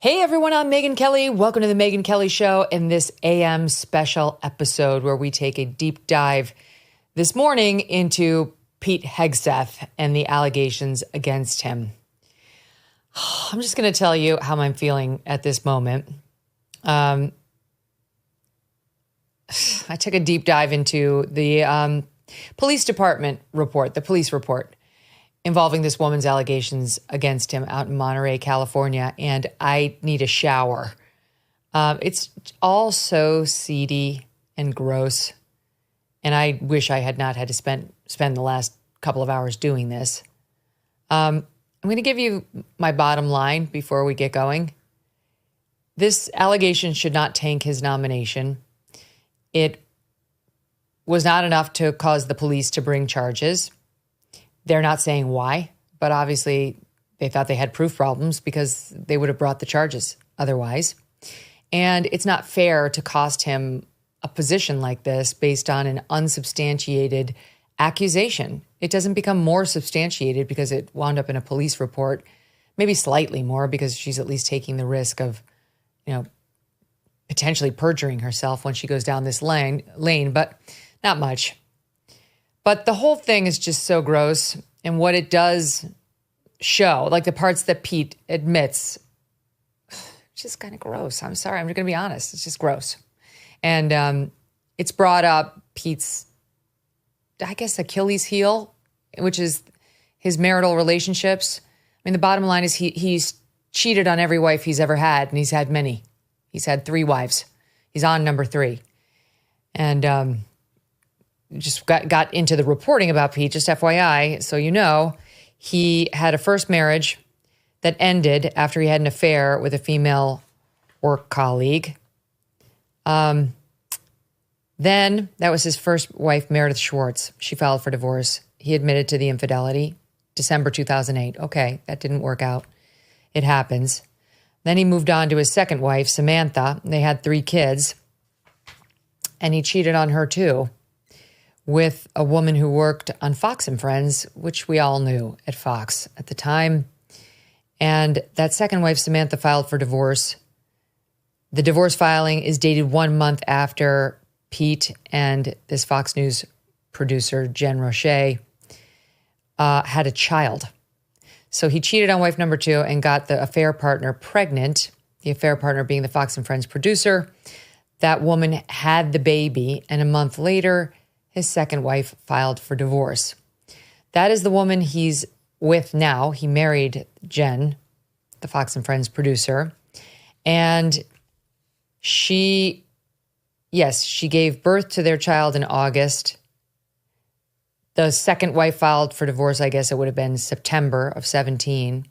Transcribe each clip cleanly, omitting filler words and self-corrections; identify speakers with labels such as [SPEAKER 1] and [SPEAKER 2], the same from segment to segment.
[SPEAKER 1] Hey everyone, I'm Megyn Kelly. Welcome to the Megyn Kelly Show in this AM special episode where we take a deep dive this morning into Pete Hegseth and the allegations against him. I'm just going to tell you how I'm feeling at this moment. I took a deep dive into the police department report, the police report, involving this woman's allegations against him out in Monterey, California, and I need a shower. It's all so seedy and gross, and I wish I had not had to spend the last couple of hours doing this. I'm going to give you my bottom line before we get going. This allegation should not tank his nomination. It was not enough to cause the police to bring charges. They're not saying why, but obviously they thought they had proof problems because they would have brought the charges otherwise. And it's not fair to cost him a position like this based on an unsubstantiated accusation. It doesn't become more substantiated because it wound up in a police report, maybe slightly more because she's at least taking the risk of, potentially perjuring herself when she goes down this lane, but not much. But the whole thing is just so gross. And what it does show, like the parts that Pete admits, it's just kind of gross. I'm sorry. I'm going to be honest. It's just gross. And it's brought up Pete's, I guess, Achilles heel, which is his marital relationships. I mean, the bottom line is he's cheated on every wife he's ever had, and he's had many. He's had 3 wives. He's on number 3. And just got into the reporting about Pete, just FYI, so you know, he had a first marriage that ended after he had an affair with a female work colleague. Then, that was his first wife, Meredith Schwartz. She filed for divorce. He admitted to the infidelity, December 2008. Okay, that didn't work out. It happens. Then he moved on to his second wife, Samantha. They had 3 kids, and he cheated on her too, with a woman who worked on Fox and Friends, which we all knew at Fox at the time. And that second wife, Samantha, filed for divorce. The divorce filing is dated 1 month after Pete and this Fox News producer, Jen Roche, had a child. So he cheated on wife number 2 and got the affair partner pregnant, the affair partner being the Fox and Friends producer. That woman had the baby, and a month later, his second wife filed for divorce. That is the woman he's with now. He married Jen, the Fox and Friends producer. And she gave birth to their child in August. The second wife filed for divorce, I guess it would have been September of 17.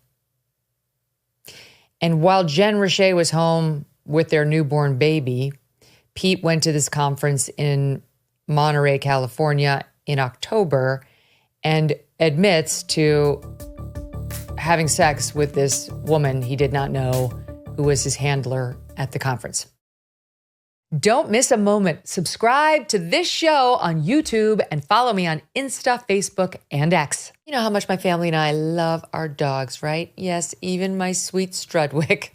[SPEAKER 1] And while Jen Roche was home with their newborn baby, Pete went to this conference in Monterey, California in October and admits to having sex with this woman he did not know who was his handler at the conference. Don't miss a moment. Subscribe to this show on YouTube and follow me on Insta, Facebook, and X. You know how much my family and I love our dogs, right? Yes, even my sweet Strudwick.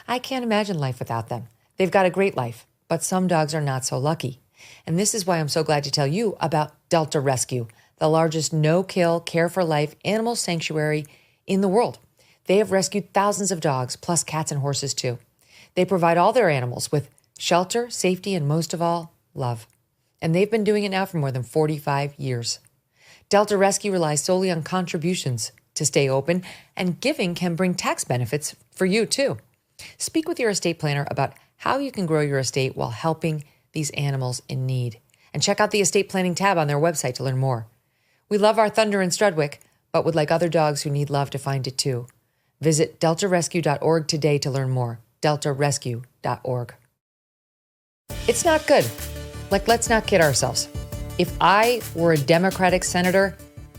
[SPEAKER 1] I can't imagine life without them. They've got a great life, but some dogs are not so lucky. And this is why I'm so glad to tell you about Delta Rescue, the largest no-kill, care-for-life animal sanctuary in the world. They have rescued thousands of dogs, plus cats and horses too. They provide all their animals with shelter, safety, and most of all, love. And they've been doing it now for more than 45 years. Delta Rescue relies solely on contributions to stay open, and giving can bring tax benefits for you too. Speak with your estate planner about how you can grow your estate while helping these animals in need. And check out the estate planning tab on their website to learn more. We love our Thunder and Strudwick, but would like other dogs who need love to find it too. Visit deltarescue.org today to learn more. deltarescue.org. It's not good. Let's not kid ourselves. If I were a Democratic senator,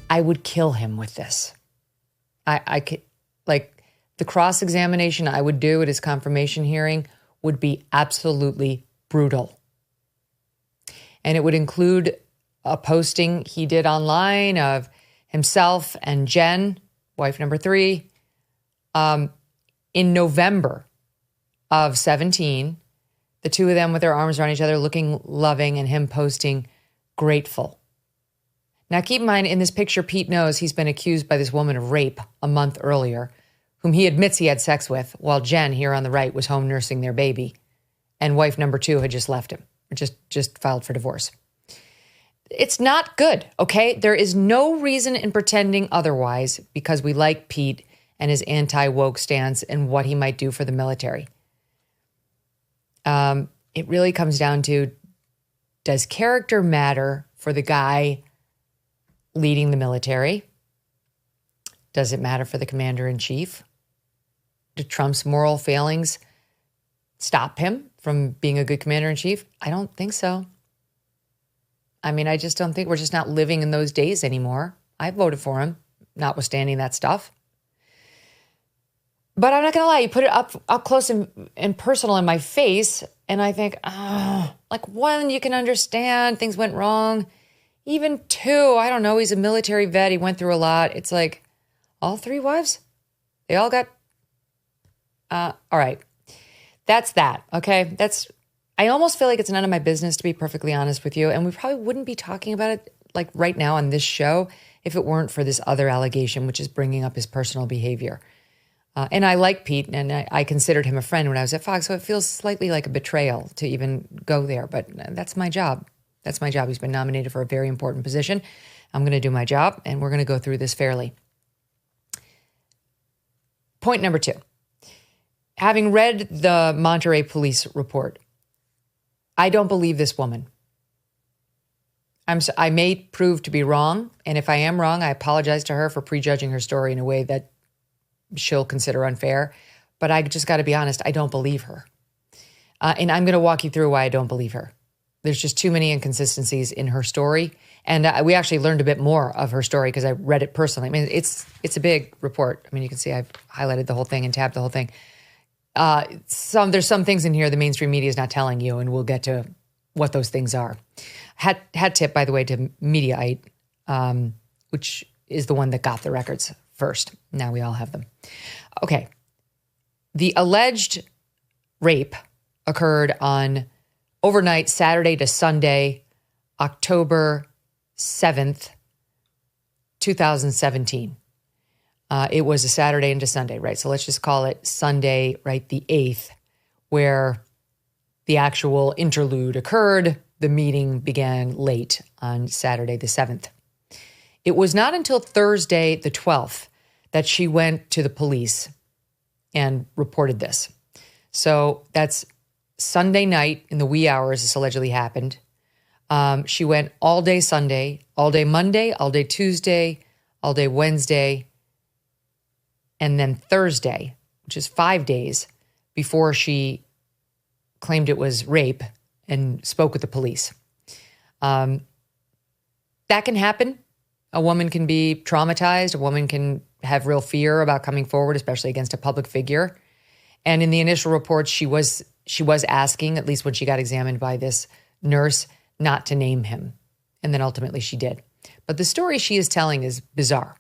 [SPEAKER 1] I would kill him with this. I could, the cross-examination I would do at his confirmation hearing would be absolutely brutal. And it would include a posting he did online of himself and Jen, wife number 3, in November of 17, the two of them with their arms around each other, looking loving, and him posting grateful. Now, keep in mind, in this picture, Pete knows he's been accused by this woman of rape a month earlier, whom he admits he had sex with, while Jen, here on the right, was home nursing their baby, and wife number 2 had just left him, or just filed for divorce. It's not good, okay? There is no reason in pretending otherwise because we like Pete and his anti-woke stance and what he might do for the military. It really comes down to, does character matter for the guy leading the military? Does it matter for the commander-in-chief? Do Trump's moral failings stop him from being a good commander-in-chief? I don't think so. I mean, I just don't think, we're just not living in those days anymore. I voted for him, notwithstanding that stuff. But I'm not going to lie, you put it up close and personal in my face, and I think, like 1, you can understand things went wrong. Even 2, I don't know, he's a military vet, he went through a lot. It's like, all 3 wives? They all got, all right. That's that, okay? I almost feel like it's none of my business, to be perfectly honest with you, and we probably wouldn't be talking about it like right now on this show if it weren't for this other allegation, which is bringing up his personal behavior. And I like Pete, and I considered him a friend when I was at Fox, so it feels slightly like a betrayal to even go there. But that's my job. That's my job. He's been nominated for a very important position. I'm going to do my job, and we're going to go through this fairly. Point number 2. Having read the Monterey police report, I don't believe this woman. I may prove to be wrong, and if I am wrong, I apologize to her for prejudging her story in a way that she'll consider unfair, but I just got to be honest, I don't believe her. And I'm going to walk you through why I don't believe her. There's just too many inconsistencies in her story. And we actually learned a bit more of her story because I read it personally. I mean, it's a big report. I mean, you can see I've highlighted the whole thing and tabbed the whole thing. There's some things in here the mainstream media is not telling you, and we'll get to what those things are. Hat tip, by the way, to Mediaite, which is the one that got the records first. Now we all have them. Okay. The alleged rape occurred on overnight Saturday to Sunday, October 7th, 2017. It was a Saturday into Sunday, right? So let's just call it Sunday, right, the 8th, where the actual interlude occurred. The meeting began late on Saturday the 7th. It was not until Thursday the 12th that she went to the police and reported this. So that's Sunday night in the wee hours this allegedly happened. She went all day Sunday, all day Monday, all day Tuesday, all day Wednesday, and then Thursday, which is 5 days before she claimed it was rape and spoke with the police. That can happen. A woman can be traumatized. A woman can have real fear about coming forward, especially against a public figure. And in the initial reports, she was asking, at least when she got examined by this nurse, not to name him. And then ultimately she did. But the story she is telling is bizarre.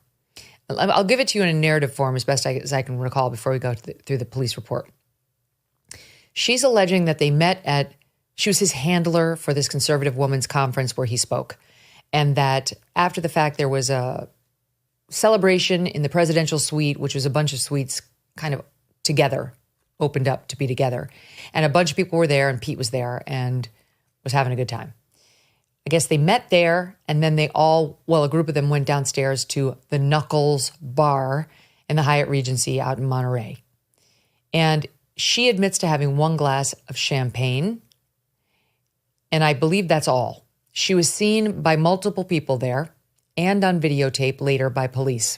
[SPEAKER 1] I'll give it to you in a narrative form as best as I can recall before we go through the police report. She's alleging that they met she was his handler for this conservative women's conference where he spoke. And that after the fact, there was a celebration in the presidential suite, which was a bunch of suites kind of together, opened up to be together. And a bunch of people were there, and Pete was there and was having a good time. I guess they met there, and then a group of them went downstairs to the Knuckles Bar in the Hyatt Regency out in Monterey. And she admits to having 1 glass of champagne, and I believe that's all. She was seen by multiple people there and on videotape later by police.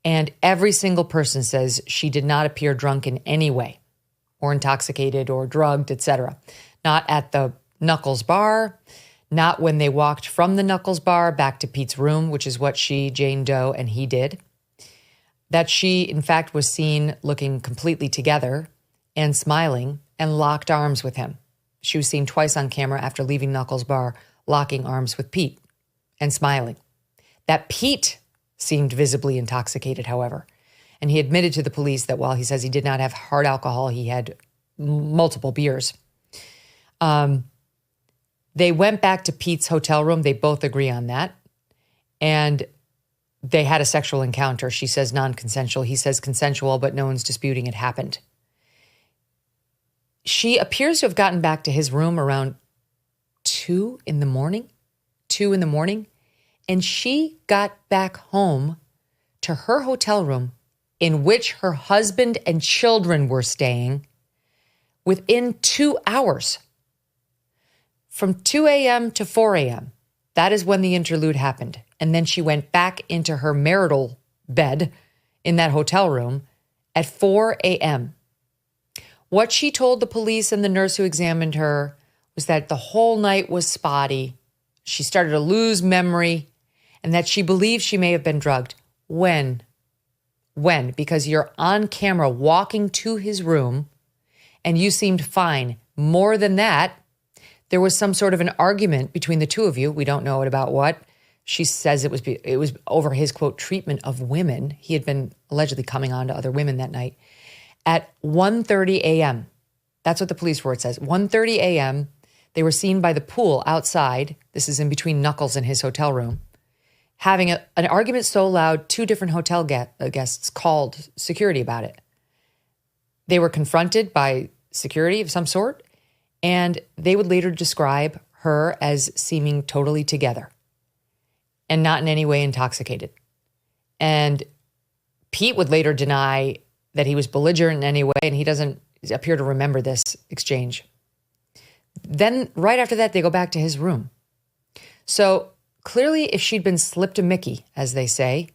[SPEAKER 1] And every single person says she did not appear drunk in any way or intoxicated or drugged, etc. Not at the Knuckles Bar, not when they walked from the Knuckles Bar back to Pete's room, which is what she, Jane Doe, and he did. That she, in fact, was seen looking completely together and smiling and locked arms with him. She was seen twice on camera after leaving Knuckles Bar, locking arms with Pete and smiling. That Pete seemed visibly intoxicated, however. And he admitted to the police that while he says he did not have hard alcohol, he had multiple beers. They went back to Pete's hotel room. They both agree on that. And they had a sexual encounter. She says non-consensual. He says consensual, but no one's disputing it happened. She appears to have gotten back to his room around 2 in the morning. And she got back home to her hotel room in which her husband and children were staying within 2 hours. From 2 a.m. to 4 a.m. That is when the interlude happened. And then she went back into her marital bed in that hotel room at 4 a.m. What she told the police and the nurse who examined her was that the whole night was spotty. She started to lose memory and that she believed she may have been drugged. When? Because you're on camera walking to his room and you seemed fine. More than that, there was some sort of an argument between the two of you. We don't know about what. She says it was over his, quote, treatment of women. He had been allegedly coming on to other women that night. At 1:30 a.m., that's what the police report says. 1:30 a.m., they were seen by the pool outside. This is in between Knuckles and his hotel room, having an argument so loud, 2 different hotel guests called security about it. They were confronted by security of some sort, and they would later describe her as seeming totally together and not in any way intoxicated. And Pete would later deny that he was belligerent in any way, and he doesn't appear to remember this exchange. Then right after that, they go back to his room. So clearly, if she'd been slipped a Mickey, as they say,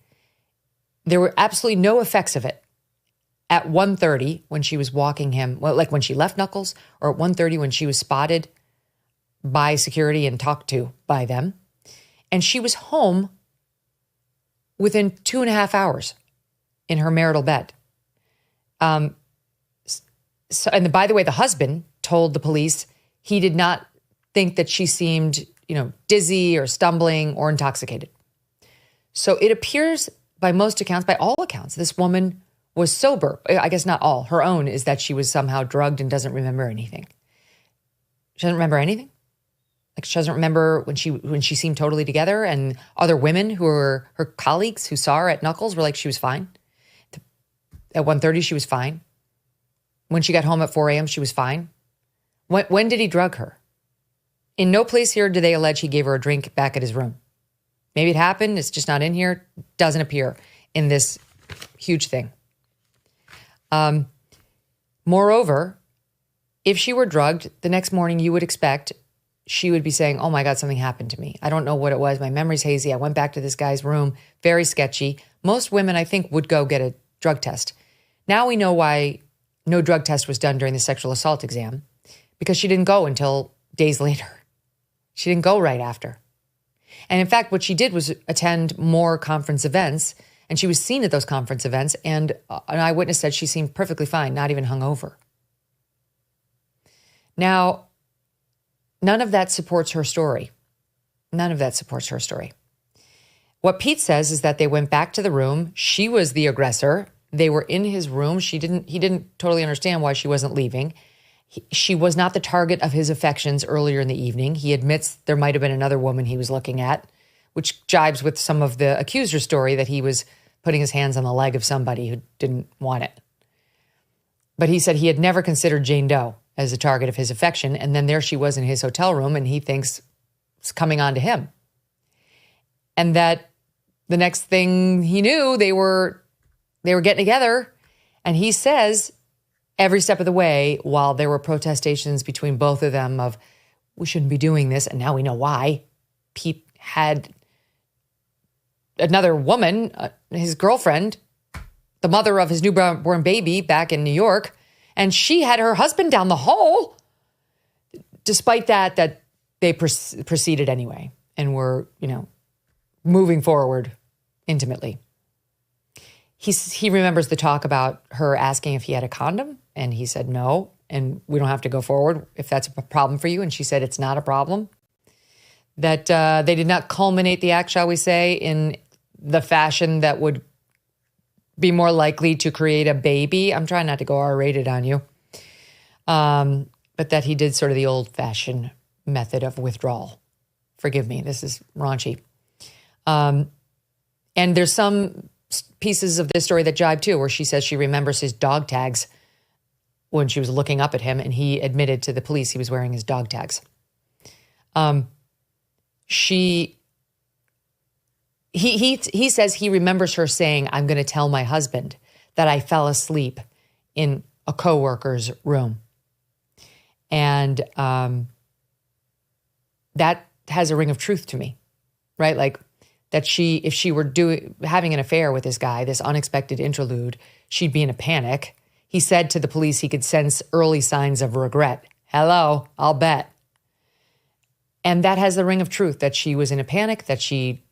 [SPEAKER 1] there were absolutely no effects of it. At 1:30, when she was walking him, well, like when she left Knuckles, or at 1:30 when she was spotted by security and talked to by them. And she was home within 2.5 hours in her marital bed. And by the way, the husband told the police he did not think that she seemed, dizzy or stumbling or intoxicated. So it appears by most accounts, by all accounts, this woman was sober. I guess not all. Her own is that she was somehow drugged and doesn't remember anything. She doesn't remember anything? Like she doesn't remember when she seemed totally together, and other women who were her colleagues who saw her at Knuckles were like she was fine. At 1:30, she was fine. When she got home at 4 a.m., she was fine. When did he drug her? In no place here do they allege he gave her a drink back at his room. Maybe it happened. It's just not in here. Doesn't appear in this huge thing. Moreover, if she were drugged, the next morning you would expect she would be saying, oh my God, something happened to me. I don't know what it was. My memory's hazy. I went back to this guy's room. Very sketchy. Most women, I think, would go get a drug test. Now we know why no drug test was done during the sexual assault exam, because she didn't go until days later. She didn't go right after. And in fact, what she did was attend more conference events, and she was seen at those conference events, and an eyewitness said she seemed perfectly fine, not even hungover. Now, none of that supports her story. None of that supports her story. What Pete says is that they went back to the room. She was the aggressor. They were in his room. He didn't totally understand why she wasn't leaving. She was not the target of his affections earlier in the evening. He admits there might have been another woman he was looking at, which jibes with some of the Accuser story that he was putting his hands on the leg of somebody who didn't want it. But he said he had never considered Jane Doe as a target of his affection. And then there she was in his hotel room, and he thinks it's coming on to him. And that the next thing he knew, they were getting together. And he says every step of the way, while there were protestations between both of them of, we shouldn't be doing this, and now we know why, Pete had another woman, his girlfriend, the mother of his newborn baby back in New York, and she had her husband down the hall. Despite that they proceeded anyway and were, moving forward intimately. He remembers the talk about her asking if he had a condom, and he said no, and we don't have to go forward if that's a problem for you. And she said it's not a problem. That they did not culminate the act, shall we say, in the fashion that would be more likely to create a baby. I'm trying not to go R-rated on you. but that he did sort of the old-fashioned method of withdrawal. Forgive me, this is raunchy. And there's some pieces of this story that jibe too, where she says she remembers his dog tags when she was looking up at him, and he admitted to the police he was wearing his dog tags. He says he remembers her saying, "I'm going to tell my husband that I fell asleep in a coworker's room." And that has a ring of truth to me, right? Like that if she were having an affair with this guy, this unexpected interlude, she'd be in a panic. He said to the police he could sense early signs of regret. Hello, I'll bet. And that has the ring of truth, that she was in a panic, that she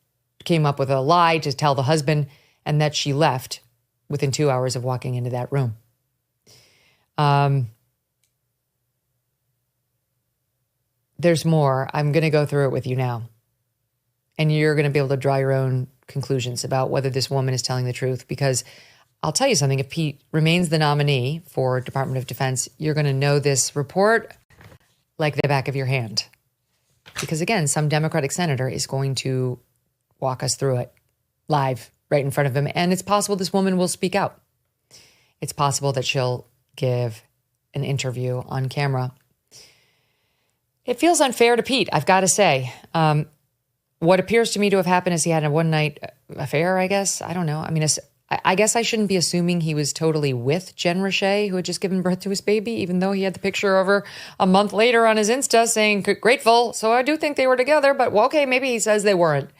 [SPEAKER 1] came up with a lie to tell the husband, and that she left within 2 hours of walking into that room. There's more. I'm going to go through it with you now. And you're going to be able to draw your own conclusions about whether this woman is telling the truth. Because I'll tell you something, if Pete remains the nominee for Department of Defense, you're going to know this report like the back of your hand. Because again, some Democratic senator is going to walk us through it live right in front of him. And it's possible this woman will speak out. It's possible that she'll give an interview on camera. It feels unfair to Pete, I've got to say. What appears to me to have happened is he had a one-night affair, I guess. I don't know. I mean, I guess I shouldn't be assuming he was totally with Jen Richey, who had just given birth to his baby, even though he had the picture of her a month later on his Insta saying, grateful. So I do think they were together, but well, okay, maybe he says they weren't.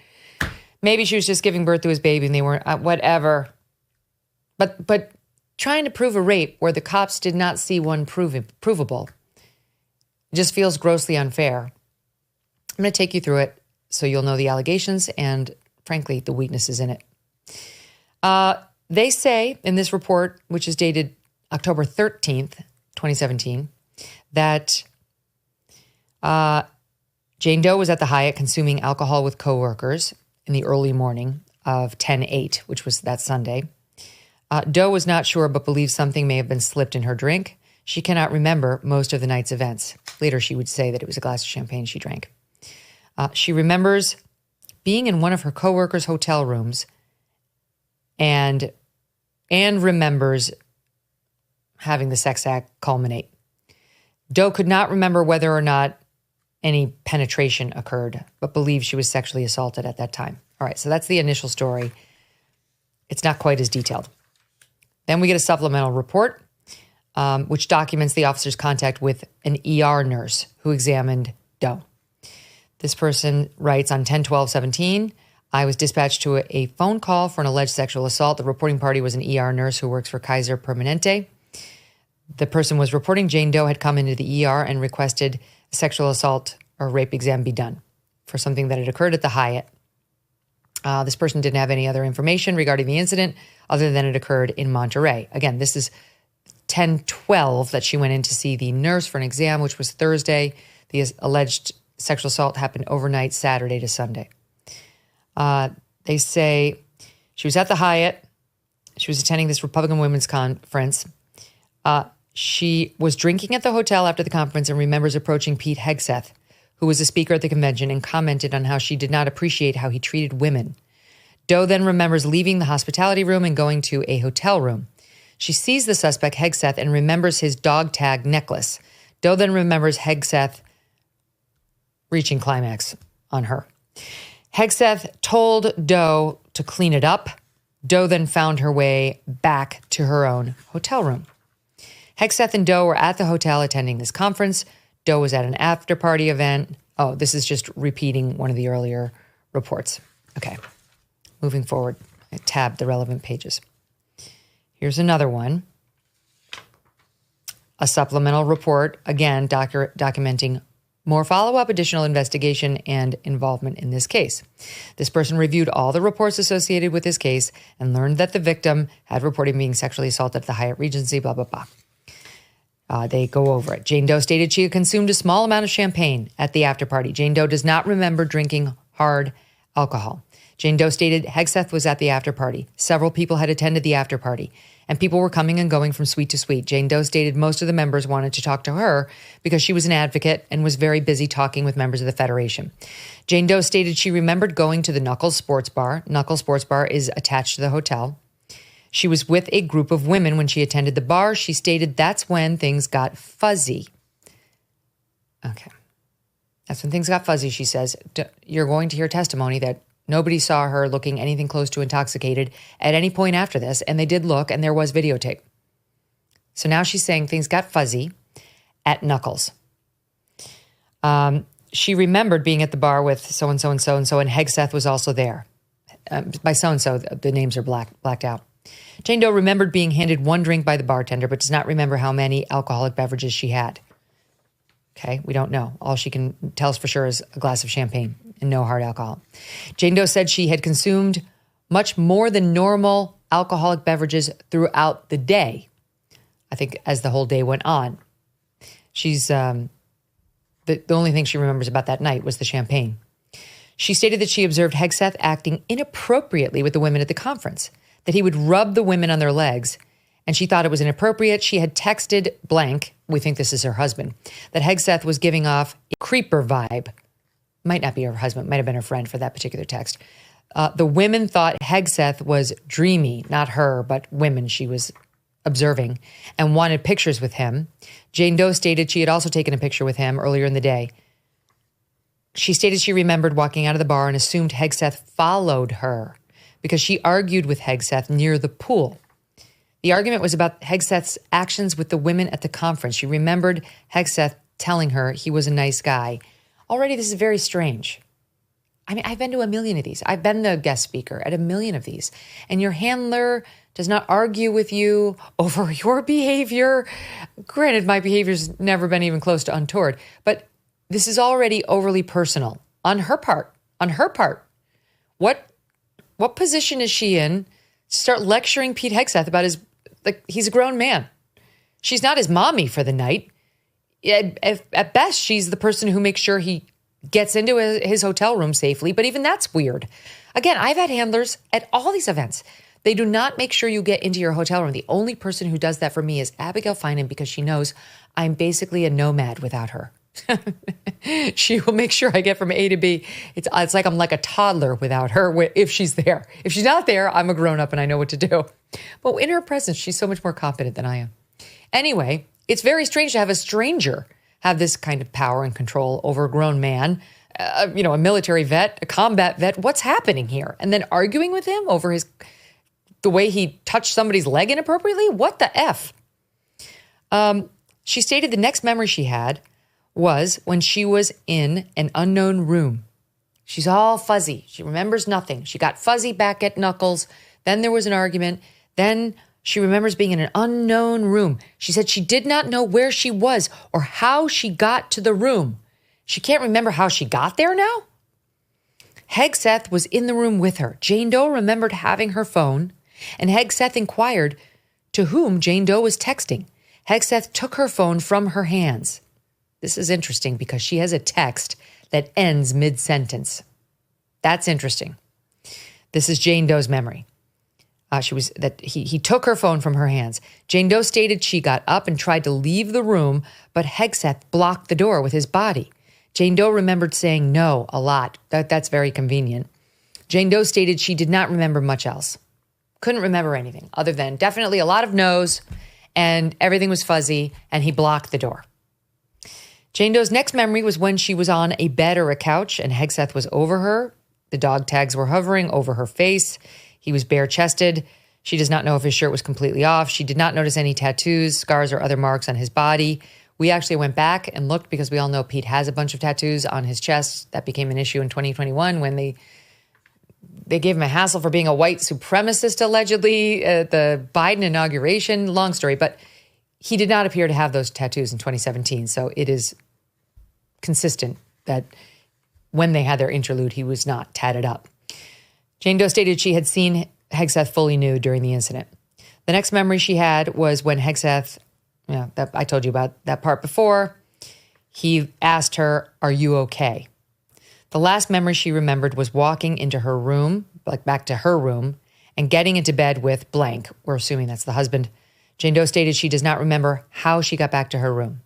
[SPEAKER 1] Maybe she was just giving birth to his baby and they weren't, whatever. But trying to prove a rape where the cops did not see one provable just feels grossly unfair. I'm going to take you through it so you'll know the allegations and, frankly, the weaknesses in it. They say in this report, which is dated October 13th, 2017, that Jane Doe was at the Hyatt consuming alcohol with coworkers in the early morning of 10/8, which was that Sunday. Doe was not sure but believes something may have been slipped in her drink. She cannot remember most of the night's events. Later, she would say that it was a glass of champagne she drank. She remembers being in one of her coworkers' hotel rooms and remembers having the sex act culminate. Doe could not remember whether or not any penetration occurred, but believes she was sexually assaulted at that time. All right, so that's the initial story. It's not quite as detailed. Then we get a supplemental report, which documents the officer's contact with an ER nurse who examined Doe. This person writes on 10/12/17, I was dispatched to a phone call for an alleged sexual assault. The reporting party was an ER nurse who works for Kaiser Permanente. The person was reporting Jane Doe had come into the ER and requested a sexual assault or rape exam be done for something that had occurred at the Hyatt. This person didn't have any other information regarding the incident other than it occurred in Monterey. Again, this is 10/12 that she went in to see the nurse for an exam, which was Thursday. The alleged sexual assault happened overnight, Saturday to Sunday. They say she was at the Hyatt. She was attending this Republican Women's Conference. She was drinking at the hotel after the conference and remembers approaching Pete Hegseth, who was a speaker at the convention, and commented on how she did not appreciate how he treated women. Doe then remembers leaving the hospitality room and going to a hotel room. She sees the suspect, Hegseth, and remembers his dog tag necklace. Doe then remembers Hegseth reaching climax on her. Hegseth told Doe to clean it up. Doe then found her way back to her own hotel room. Hegseth and Doe were at the hotel attending this conference. Doe was at an after-party event. Oh, this is just repeating one of the earlier reports. Okay, moving forward. I tabbed the relevant pages. Here's another one. A supplemental report, again, documenting more follow-up, additional investigation, and involvement in this case. This person reviewed all the reports associated with this case and learned that the victim had reported being sexually assaulted at the Hyatt Regency, blah, blah, blah. They go over it. Jane Doe stated she had consumed a small amount of champagne at the after party. Jane Doe does not remember drinking hard alcohol. Jane Doe stated Hegseth was at the after party. Several people had attended the after party. and people were coming and going from suite to suite. Jane Doe stated most of the members wanted to talk to her because she was an advocate and was very busy talking with members of the Federation. Jane Doe stated she remembered going to the Knuckles Sports Bar. Knuckles Sports Bar is attached to the hotel. She was with a group of women when she attended the bar. She stated that's when things got fuzzy. Okay. That's when things got fuzzy, she says. You're going to hear testimony that nobody saw her looking anything close to intoxicated at any point after this, and they did look, and there was videotape. So now she's saying things got fuzzy at Knuckles. She remembered being at the bar with so-and-so and so-and-so, and Hegseth was also there. By so-and-so, the names are blacked out. Jane Doe remembered being handed one drink by the bartender, but does not remember how many alcoholic beverages she had. Okay, we don't know. All she can tell us for sure is a glass of champagne and no hard alcohol. Jane Doe said she had consumed much more than normal alcoholic beverages throughout the day. I think as the whole day went on. She's the only thing she remembers about that night was the champagne. She stated that she observed Hegseth acting inappropriately with the women at the conference, that he would rub the women on their legs, and she thought it was inappropriate. She had texted blank, we think this is her husband, that Hegseth was giving off a creeper vibe. Might not be her husband, might have been her friend for that particular text. The women thought Hegseth was dreamy, not her, but women she was observing, and wanted pictures with him. Jane Doe stated she had also taken a picture with him earlier in the day. She stated she remembered walking out of the bar and assumed Hegseth followed her because she argued with Hegseth near the pool. The argument was about Hegseth's actions with the women at the conference. She remembered Hegseth telling her he was a nice guy. Already, this is very strange. I mean, I've been to a million of these. I've been the guest speaker at a million of these. And your handler does not argue with you over your behavior. Granted, my behavior's never been even close to untoward. But this is already overly personal on her part. On her part. What position is she in to start lecturing Pete Hegseth about he's a grown man. She's not his mommy for the night. At best, she's the person who makes sure he gets into his hotel room safely, but even that's weird. Again, I've had handlers at all these events. They do not make sure you get into your hotel room. The only person who does that for me is Abigail Finan because she knows I'm basically a nomad without her. She will make sure I get from A to B. It's like I'm like a toddler without her if she's there. If she's not there, I'm a grown-up and I know what to do. But in her presence, she's so much more confident than I am. Anyway, it's very strange to have a stranger have this kind of power and control over a grown man, a military vet, a combat vet. What's happening here? And then arguing with him over the way he touched somebody's leg inappropriately? What the F? She stated the next memory she had was when she was in an unknown room. She's all fuzzy. She remembers nothing. She got fuzzy back at Knuckles. Then there was an argument. Then she remembers being in an unknown room. She said she did not know where she was or how she got to the room. She can't remember how she got there now? Hegseth was in the room with her. Jane Doe remembered having her phone, and Hegseth inquired to whom Jane Doe was texting. Hegseth took her phone from her hands. This is interesting because she has a text that ends mid-sentence. That's interesting. This is Jane Doe's memory. He took her phone from her hands. Jane Doe stated she got up and tried to leave the room, but Hegseth blocked the door with his body. Jane Doe remembered saying no a lot. That's very convenient. Jane Doe stated she did not remember much else. Couldn't remember anything other than definitely a lot of no's and everything was fuzzy and he blocked the door. Jane Doe's next memory was when she was on a bed or a couch and Hegseth was over her. The dog tags were hovering over her face. He was bare-chested. She does not know if his shirt was completely off. She did not notice any tattoos, scars, or other marks on his body. We actually went back and looked because we all know Pete has a bunch of tattoos on his chest. That became an issue in 2021 when they gave him a hassle for being a white supremacist, allegedly, at the Biden inauguration. Long story, but he did not appear to have those tattoos in 2017. So it is consistent that when they had their interlude, he was not tatted up. Jane Doe stated she had seen Hegseth fully nude during the incident. The next memory she had was when Hegseth, that I told you about that part before, he asked her, "Are you okay?" The last memory she remembered was walking into her room, like back to her room, and getting into bed with blank. We're assuming that's the husband. Jane Doe stated she does not remember how she got back to her room.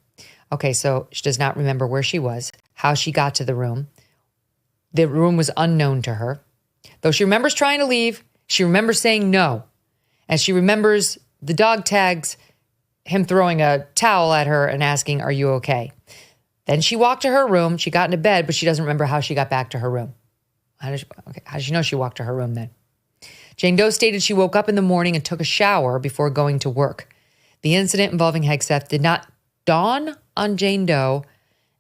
[SPEAKER 1] Okay, so she does not remember where she was, how she got to the room. The room was unknown to her. Though she remembers trying to leave, she remembers saying no. And she remembers the dog tags him throwing a towel at her and asking, "Are you okay?" Then she walked to her room. She got into bed, but she doesn't remember how she got back to her room. How does she know she walked to her room then? Jane Doe stated she woke up in the morning and took a shower before going to work. The incident involving Hegseth did not dawn on Jane Doe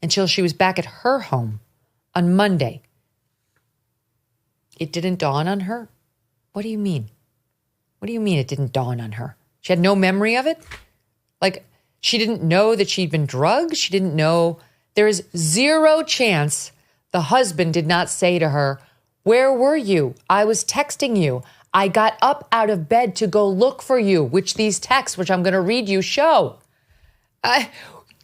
[SPEAKER 1] until she was back at her home on Monday. It didn't dawn on her? What do you mean? What do you mean it didn't dawn on her? She had no memory of it? Like, she didn't know that she'd been drugged? She didn't know? There is zero chance the husband did not say to her, "Where were you? I was texting you. I got up out of bed to go look for you," which these texts, which I'm going to read you, show.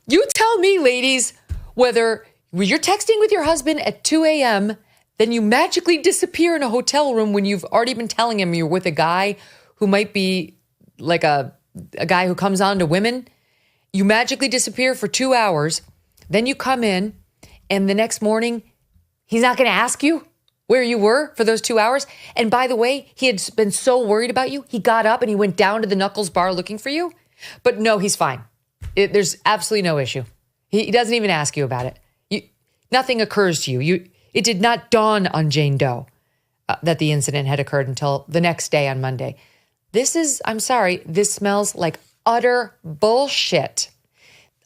[SPEAKER 1] You tell me, ladies, whether you're texting with your husband at 2 a.m., then you magically disappear in a hotel room when you've already been telling him you're with a guy who might be like a guy who comes on to women. You magically disappear for 2 hours. Then you come in and the next morning, he's not going to ask you where you were for those 2 hours. And by the way, he had been so worried about you. He got up and he went down to the Knuckles bar looking for you. But no, he's fine. There's absolutely no issue. He doesn't even ask you about it. Nothing occurs to you. It did not dawn on Jane Doe that the incident had occurred until the next day on Monday. I'm sorry, this smells like utter bullshit.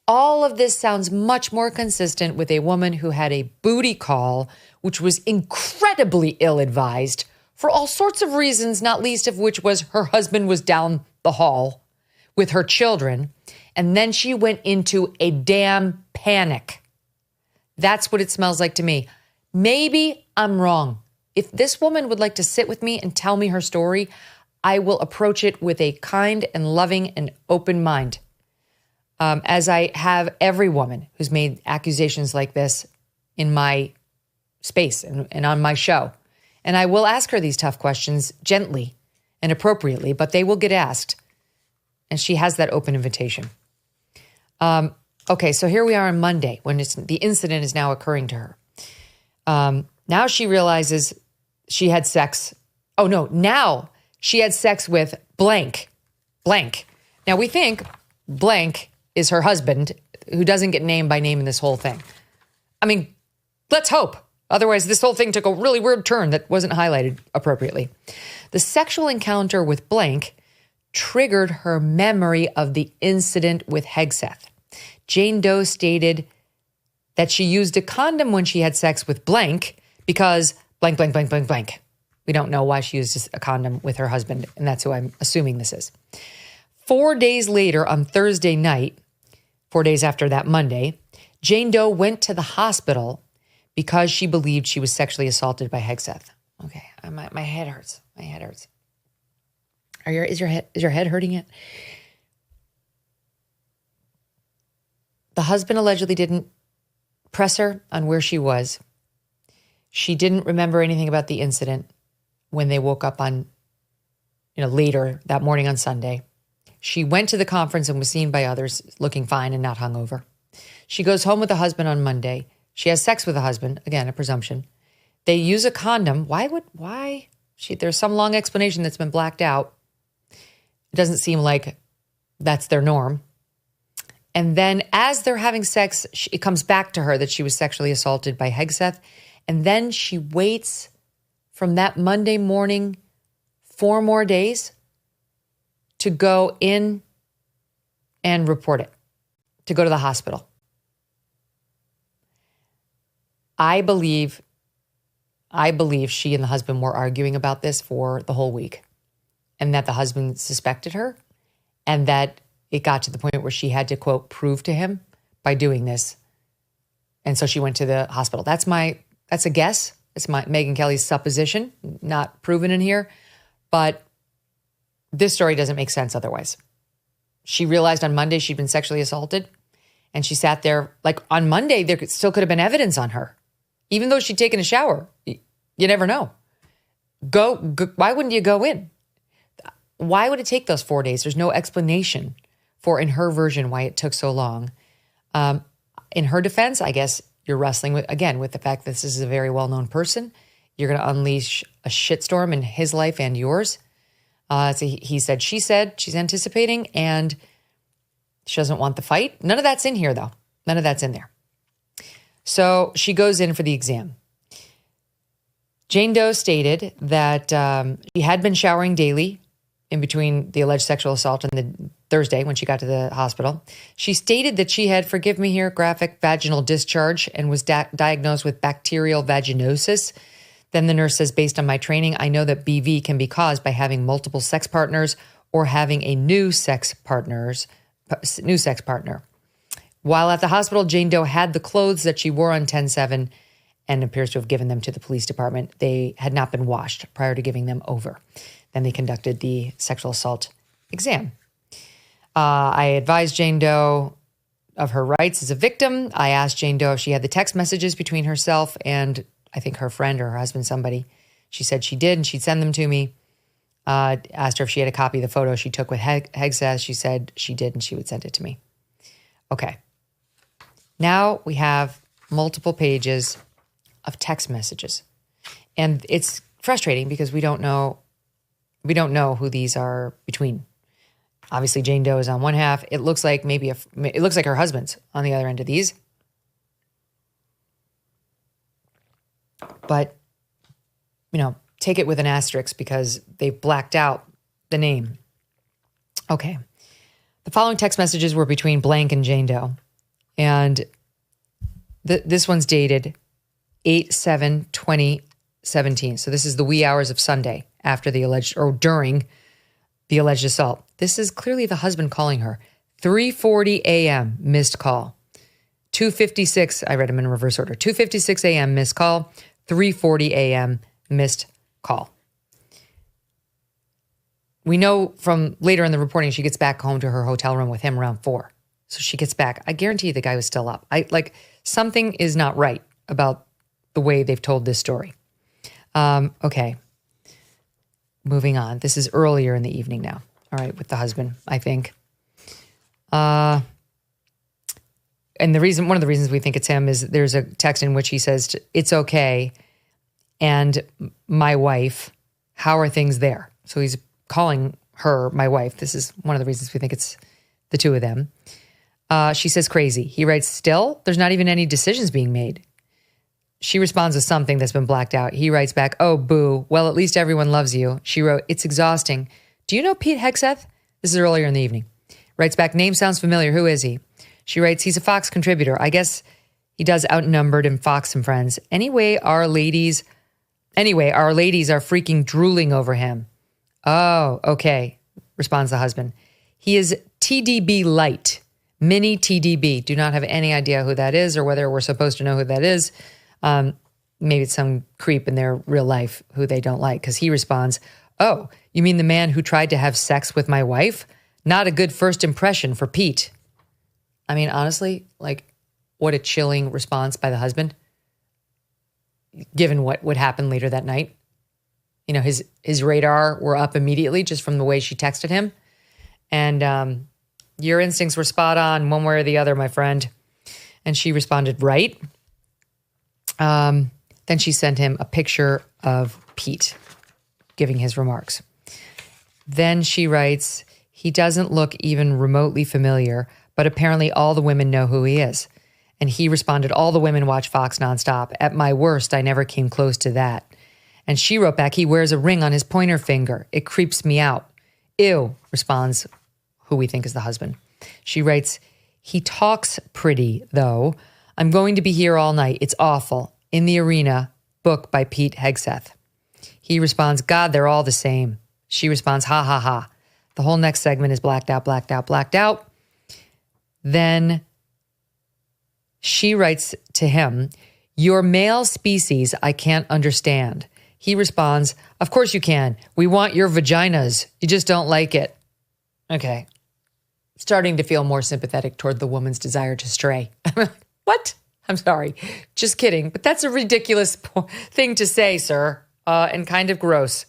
[SPEAKER 1] All of this sounds much more consistent with a woman who had a booty call, which was incredibly ill-advised for all sorts of reasons, not least of which was her husband was down the hall with her children, and then she went into a damn panic. That's what it smells like to me. Maybe I'm wrong. If this woman would like to sit with me and tell me her story, I will approach it with a kind and loving and open mind. As I have every woman who's made accusations like this in my space and on my show. And I will ask her these tough questions gently and appropriately, but they will get asked. And she has that open invitation. Okay, so here we are on Monday when the incident is now occurring to her. Now she realizes she had sex. Oh no, now she had sex with blank. Now we think blank is her husband, who doesn't get named by name in this whole thing. I mean, let's hope. Otherwise, this whole thing took a really weird turn that wasn't highlighted appropriately. The sexual encounter with blank triggered her memory of the incident with Hegseth. Jane Doe stated that she used a condom when she had sex with blank because blank. We don't know why she used a condom with her husband, and that's who I'm assuming this is. 4 days later, on Thursday night, 4 days after that Monday, Jane Doe went to the hospital because she believed she was sexually assaulted by Hegseth. Okay, my head hurts. My head hurts. Is your head hurting yet? The husband allegedly didn't press her on where she was. She didn't remember anything about the incident when they woke up on, later that morning on Sunday. She went to the conference and was seen by others looking fine and not hungover. She goes home with the husband on Monday. She has sex with the husband. Again, a presumption. They use a condom. Why? There's some long explanation that's been blacked out. It doesn't seem like that's their norm. And then as they're having sex, it comes back to her that she was sexually assaulted by Hegseth. And then she waits from that Monday morning 4 more days to go in and report it, to go to the hospital. I believe she and the husband were arguing about this for the whole week, and that the husband suspected her, and that it got to the point where she had to, quote, prove to him by doing this. And so she went to the hospital. That's a guess. It's Megyn Kelly's supposition, not proven in here. But this story doesn't make sense otherwise. She realized on Monday she'd been sexually assaulted, and she sat there. Like on Monday, there still could have been evidence on her. Even though she'd taken a shower, you never know. Go. Why wouldn't you go in? why would it take those 4 days? There's no explanation for, in her version, why it took so long. In her defense, I guess you're wrestling with the fact that this is a very well-known person. You're going to unleash a shitstorm in his life and yours. So he said, she said, she's anticipating, and she doesn't want the fight. None of that's in here, though. None of that's in there. So she goes in for the exam. Jane Doe stated that she had been showering daily in between the alleged sexual assault and the Thursday when she got to the hospital. She stated that she had, forgive me here, graphic vaginal discharge and was diagnosed with bacterial vaginosis. Then the nurse says, based on my training, I know that BV can be caused by having multiple sex partners or having a new sex partner. While at the hospital, Jane Doe had the clothes that she wore on 10/7 and appears to have given them to the police department. They had not been washed prior to giving them over. Then they conducted the sexual assault exam. I advised Jane Doe of her rights as a victim. I asked Jane Doe if she had the text messages between herself and I think her friend or her husband, somebody. She said she did, and she'd send them to me. Asked her if she had a copy of the photo she took with Hegseth. She said she did, and she would send it to me. Okay. Now we have multiple pages of text messages. And it's frustrating because we don't know who these are between. Obviously, Jane Doe is on one half. It looks like it looks like her husband's on the other end of these. But, take it with an asterisk because they've blacked out the name. Okay. The following text messages were between blank and Jane Doe. And this one's dated 8/7/2017. So this is the wee hours of Sunday after the alleged, or during the alleged assault. This is clearly the husband calling her. 3:40 a.m. missed call. 2:56, I read them in reverse order. 2:56 a.m. missed call. 3:40 a.m. missed call. We know from later in the reporting, she gets back home to her hotel room with him around 4. So she gets back. I guarantee you the guy was still up. Something is not right about the way they've told this story. Okay. Moving on. This is earlier in the evening now. All right, with the husband, I think. And one of the reasons we think it's him is there's a text in which he says, it's okay. And my wife, how are things there? So he's calling her my wife. This is one of the reasons we think it's the two of them. She says crazy. He writes, still, there's not even any decisions being made. She responds with something that's been blacked out. He writes back, oh, boo. Well, at least everyone loves you. She wrote, it's exhausting. Do you know Pete Hegseth? This is earlier in the evening. Writes back, name sounds familiar. Who is he? She writes, he's a Fox contributor. I guess he does Outnumbered and Fox and Friends. Anyway, our ladies are freaking drooling over him. Oh, okay, responds the husband. He is TDB Light, mini TDB. Do not have any idea who that is or whether we're supposed to know who that is. Maybe it's some creep in their real life who they don't like, because he responds, oh, you mean the man who tried to have sex with my wife? Not a good first impression for Pete. I mean, honestly, what a chilling response by the husband, given what would happen later that night. His radar were up immediately just from the way she texted him. And your instincts were spot on one way or the other, my friend. And she responded, right. Then she sent him a picture of Pete giving his remarks. Then she writes, he doesn't look even remotely familiar, but apparently all the women know who he is. And he responded, all the women watch Fox nonstop. At my worst, I never came close to that. And she wrote back, he wears a ring on his pointer finger. It creeps me out. Ew, responds who we think is the husband. She writes, he talks pretty, though. I'm going to be here all night. It's awful. In the Arena, book by Pete Hegseth. He responds, God, they're all the same. She responds, ha, ha, ha. The whole next segment is blacked out, blacked out, blacked out. Then she writes to him, your male species I can't understand. He responds, of course you can. We want your vaginas. You just don't like it. Okay. Starting to feel more sympathetic toward the woman's desire to stray. What? I'm sorry. Just kidding. But that's a ridiculous thing to say, sir, and kind of gross.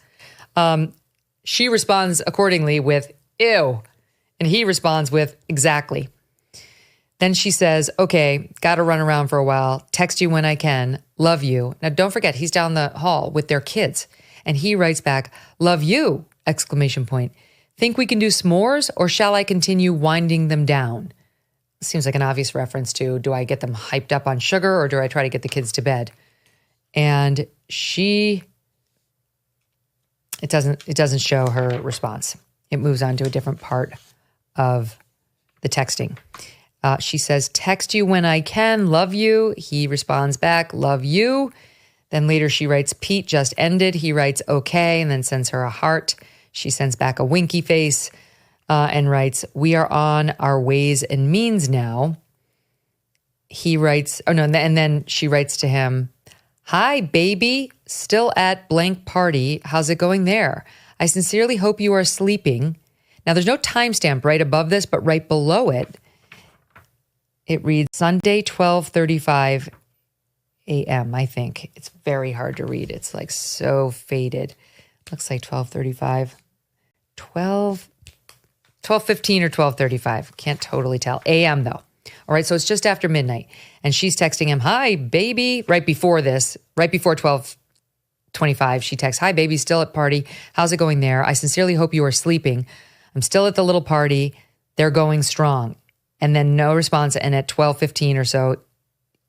[SPEAKER 1] She responds accordingly with, ew. And he responds with, exactly. Then she says, okay, got to run around for a while. Text you when I can. Love you. Now, don't forget, he's down the hall with their kids. And he writes back, love you, exclamation point. Think we can do s'mores or shall I continue winding them down? Seems like an obvious reference to, do I get them hyped up on sugar or do I try to get the kids to bed? And it doesn't show her response. It moves on to a different part of the texting. She says, text you when I can, love you. He responds back, love you. Then later she writes, Pete just ended. He writes, okay, and then sends her a heart. She sends back a winky face and writes, we are on our ways and means now. He writes, and then she writes to him, hi, baby, still at blank party. How's it going there? I sincerely hope you are sleeping. Now, there's no timestamp right above this, but right below it, it reads Sunday, 12:35 a.m., I think. It's very hard to read. It's like so faded. Looks like 12:35. 12:15 or 12:35. Can't totally tell. A.m. though. All right, so it's just after midnight. And she's texting him, hi, baby. Right before 12:25, she texts, hi, baby, still at party. How's it going there? I sincerely hope you are sleeping. I'm still at the little party. They're going strong. And then no response. And at 12:15 or so,